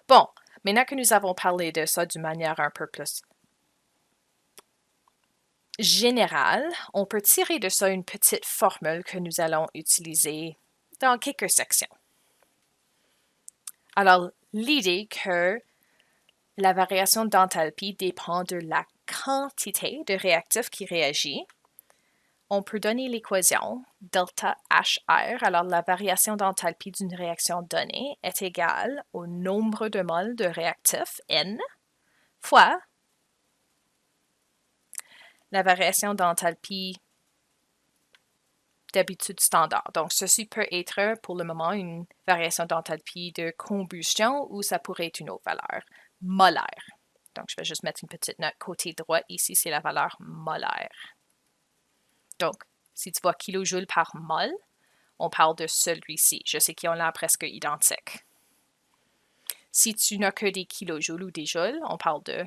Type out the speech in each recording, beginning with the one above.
Bon, maintenant que nous avons parlé de ça d'une manière un peu plus générale, on peut tirer de ça une petite formule que nous allons utiliser dans quelques sections. Alors, l'idée que la variation d'enthalpie dépend de la quantité de réactif qui réagit, on peut donner l'équation delta HR. Alors, la variation d'enthalpie d'une réaction donnée est égale au nombre de moles de réactif, N, fois la variation d'enthalpie d'habitude standard. Donc, ceci peut être pour le moment une variation d'enthalpie de combustion ou ça pourrait être une autre valeur, molaire. Donc, je vais juste mettre une petite note côté droit. Ici, c'est la valeur molaire. Donc, si tu vois kilojoules par mol, on parle de celui-ci. Je sais qu'ils ont l'air presque identiques. Si tu n'as que des kilojoules ou des joules, on parle de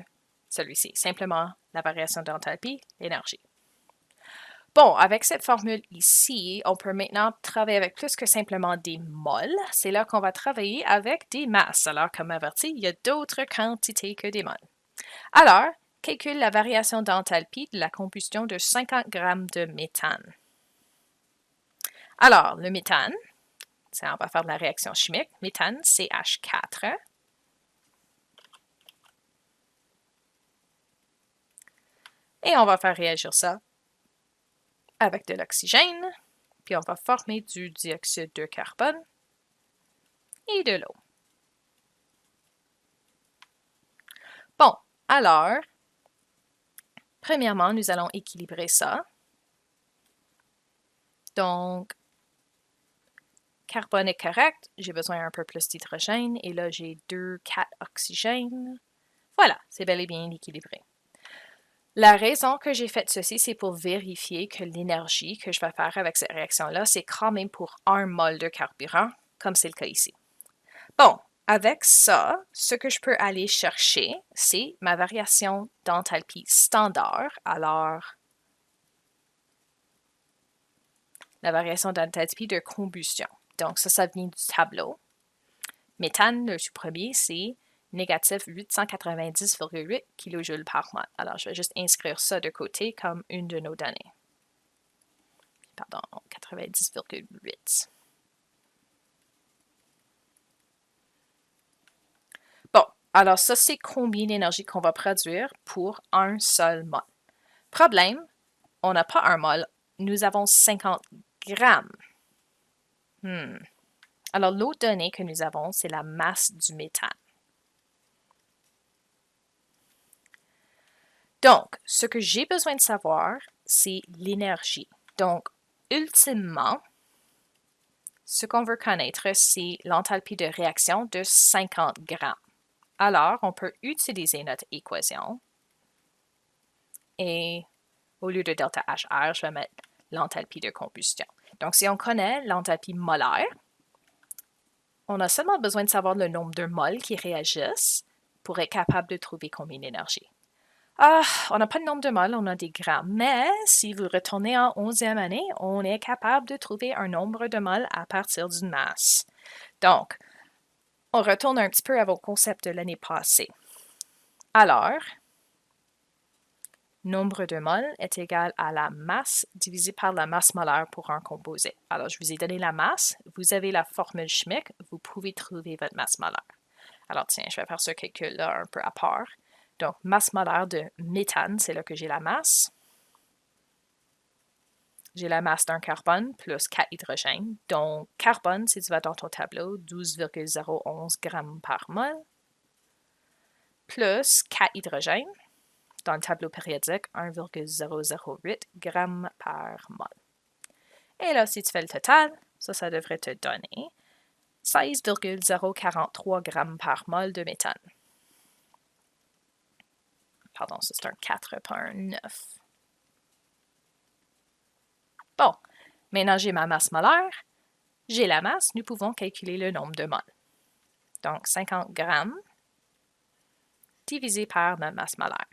celui-ci. Simplement la variation d'enthalpie, l'énergie. Bon, avec cette formule ici, on peut maintenant travailler avec plus que simplement des moles. C'est là qu'on va travailler avec des masses. Alors, comme averti, il y a d'autres quantités que des moles. Alors, calcule la variation d'enthalpie de la combustion de 50 grammes de méthane. Alors, le méthane, on va faire de la réaction chimique. Méthane, CH4. Et on va faire réagir ça avec de l'oxygène, puis on va former du dioxyde de carbone et de l'eau. Bon, alors, premièrement, nous allons équilibrer ça. Donc, carbone est correct, j'ai besoin un peu plus d'hydrogène, et là, j'ai 4 oxygènes. Voilà, c'est bel et bien équilibré. La raison que j'ai fait ceci, c'est pour vérifier que l'énergie que je vais faire avec cette réaction-là, c'est quand même pour 1 mol de carburant, comme c'est le cas ici. Bon, avec ça, ce que je peux aller chercher, c'est ma variation d'enthalpie standard. Alors, la variation d'enthalpie de combustion. Donc, ça vient du tableau. Méthane, le premier, c'est négatif 890,8 kJ par mol. Alors, je vais juste inscrire ça de côté comme une de nos données. Pardon, 90,8. Bon, alors ça, c'est combien d'énergie qu'on va produire pour un seul mol. Problème, on n'a pas un mol, nous avons 50 grammes. Alors, l'autre donnée que nous avons, c'est la masse du méthane. Donc, ce que j'ai besoin de savoir, c'est l'énergie. Donc, ultimement, ce qu'on veut connaître, c'est l'enthalpie de réaction de 50 grammes. Alors, on peut utiliser notre équation et au lieu de delta HR, je vais mettre l'enthalpie de combustion. Donc, si on connaît l'enthalpie molaire, on a seulement besoin de savoir le nombre de moles qui réagissent pour être capable de trouver combien d'énergie. On n'a pas de nombre de moles, on a des grammes. Mais si vous retournez en 11e année, on est capable de trouver un nombre de moles à partir d'une masse. Donc, on retourne un petit peu à vos concepts de l'année passée. Alors, nombre de moles est égal à la masse divisée par la masse molaire pour un composé. Alors, je vous ai donné la masse, vous avez la formule chimique, vous pouvez trouver votre masse molaire. Alors, tiens, je vais faire ce calcul-là un peu à part. Donc, masse molaire de méthane, c'est là que j'ai la masse. J'ai la masse d'un carbone plus 4 hydrogènes. Donc, carbone, si tu vas dans ton tableau, 12,011 grammes par mol, plus 4 hydrogènes, dans le tableau périodique, 1,008 grammes par mol. Et là, si tu fais le total, ça devrait te donner 16,043 grammes par mol de méthane. Pardon, ça c'est un 4, pas un 9. Bon, maintenant j'ai ma masse molaire, j'ai la masse, nous pouvons calculer le nombre de moles. Donc 50 grammes divisé par ma masse molaire.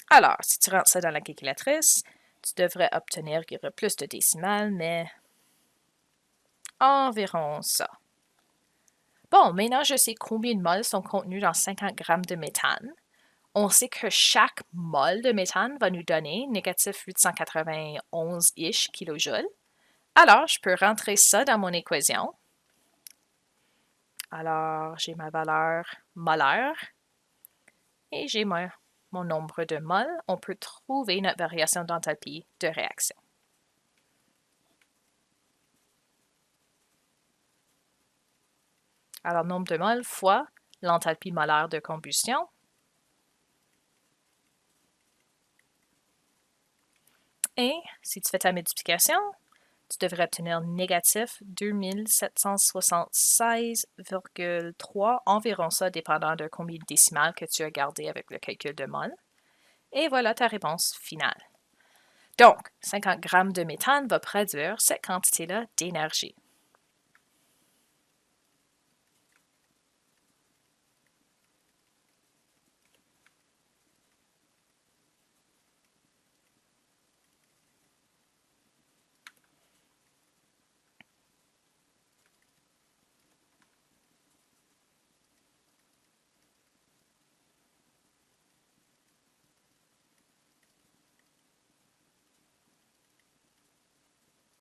Alors, si tu rentres ça dans la calculatrice, tu devrais obtenir qu'il y aura plus de décimales, mais Environ ça. Bon, maintenant je sais combien de mols sont contenus dans 50 grammes de méthane. On sait que chaque mol de méthane va nous donner négatif 891-ish kilojoules. Alors, je peux rentrer ça dans mon équation. Alors, j'ai ma valeur molaire et j'ai mon nombre de mols. On peut trouver notre variation d'enthalpie de réaction. Alors, nombre de mols fois l'enthalpie molaire de combustion. Et si tu fais ta multiplication, tu devrais obtenir négatif 2776,3, environ ça, dépendant de combien de décimales que tu as gardé avec le calcul de mol. Et voilà ta réponse finale. Donc, 50 grammes de méthane va produire cette quantité-là d'énergie.